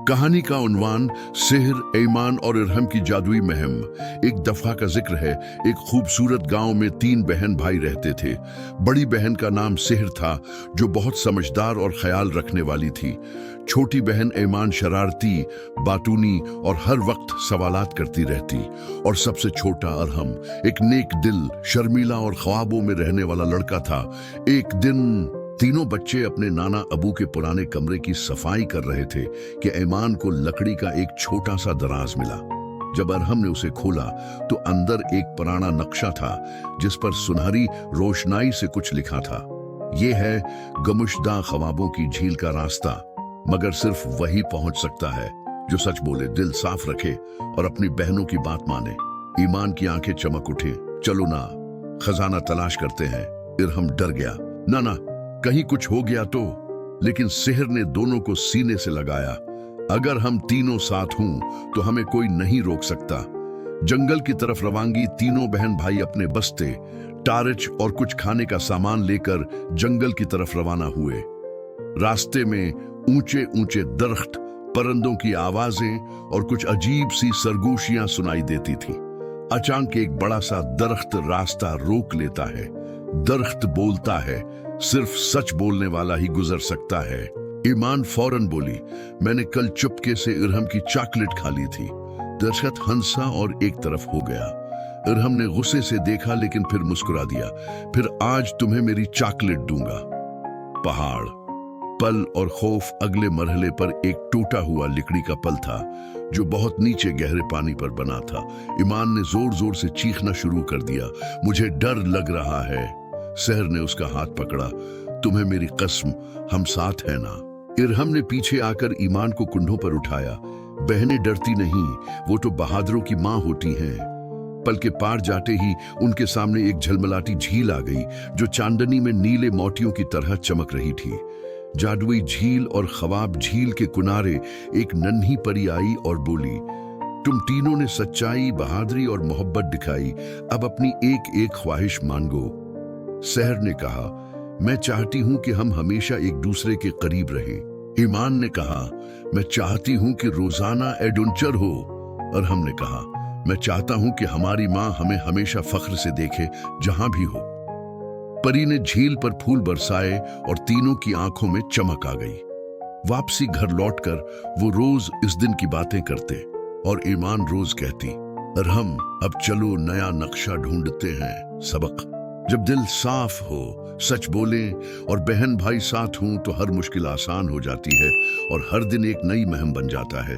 कहानी का उन्वान सिहर, ईमान और इरहम की जादुई मुहिम। एक दफा का जिक्र है, एक खूबसूरत गांव में 3 बहन भाई रहते थे। बड़ी बहन का नाम सिहर था, जो बहुत समझदार और ख्याल रखने वाली थी। छोटी बहन ईमान शरारती, बातूनी और हर वक्त सवालात करती रहती। और सबसे छोटा इरहम एक नेक दिल, शर्मीला और ख्वाबों में रहने वाला लड़का था। एक दिन तीनों बच्चे अपने नाना अबू के पुराने कमरे की सफाई कर रहे थे कि ईमान को लकड़ी का एक छोटा सा दराज मिला। जब इरहम ने उसे खोला तो अंदर एक पुराना नक्शा था, जिस पर सुनहरी रोशनाई से कुछ लिखा था। यह है गमुश्दा ख्वाबों की झील का रास्ता, मगर सिर्फ वही पहुंच सकता है जो सच बोले, दिल साफ रखे और अपनी बहनों की बात माने। ईमान की आंखें चमक उठी। चलो ना, खजाना तलाश करते हैं। इरहम डर गया। ना, कहीं कुछ हो गया तो। लेकिन सिहर ने दोनों को सीने से लगाया। अगर हम तीनों साथ हों तो हमें कोई नहीं रोक सकता। जंगल की तरफ रवानगी। तीनों बहन भाई अपने बस्ते, टार्च और कुछ खाने का सामान लेकर जंगल की तरफ रवाना हुए। रास्ते में ऊंचे ऊंचे दरख्त, परिंदों की आवाजें और कुछ अजीब सी सरगोशियां सुनाई देती थी। अचानक एक बड़ा सा दरख्त रास्ता रोक लेता है। दरख्त बोलता है, सिर्फ सच बोलने वाला ही गुजर सकता है। ईमान फौरन बोली, मैंने कल चुपके से इरहम की चॉकलेट खा ली थी। दरख्त हंसा और एक तरफ हो गया। इरहम ने गुस्से से देखा, लेकिन फिर मुस्कुरा दिया। फिर आज तुम्हें मेरी चॉकलेट दूंगा। पहाड़, पल और खौफ। अगले मरहले पर एक टूटा हुआ लकड़ी का पल था, जो बहुत नीचे गहरे पानी पर बना था। ईमान ने जोर जोर से चीखना शुरू कर दिया, मुझे डर लग रहा है। सिहर ने उसका हाथ पकड़ा, तुम्हें मेरी कसम, हम साथ हैं ना। इरहम ने पीछे आकर ईमान को कुंधों पर उठाया। बहनें डरती नहीं, वो तो बहादुरों की मां होती हैं। पल के पार जाते ही उनके सामने एक झलमलाती झील आ गई, जो चांदनी में नीले मोतियों की तरह चमक रही थी। जादुई झील और ख्वाब झील के किनारे एक नन्ही परी आई और बोली, तुम तीनों ने सच्चाई, बहादुरी और मोहब्बत दिखाई। अब अपनी एक एक ख्वाहिश मांगो। सिहर ने कहा, मैं चाहती हूं कि हम हमेशा एक दूसरे के करीब रहें। ईमान ने कहा, मैं चाहती हूं कि रोजाना एडवेंचर हो। और हमने कहा, मैं चाहता हूं कि हमारी मां हमें हमेशा फख्र से देखे, जहां भी हो। परी ने झील पर फूल बरसाए और तीनों की आंखों में चमक आ गई। वापसी घर लौटकर वो रोज इस दिन की बातें करते और ईमान रोज कहती, इरहम, अब चलो नया नक्शा ढूंढते हैं। सबक, जब दिल साफ हो, सच बोलें और बहन भाई साथ हों तो हर मुश्किल आसान हो जाती है और हर दिन एक नई मुहिम बन जाता है।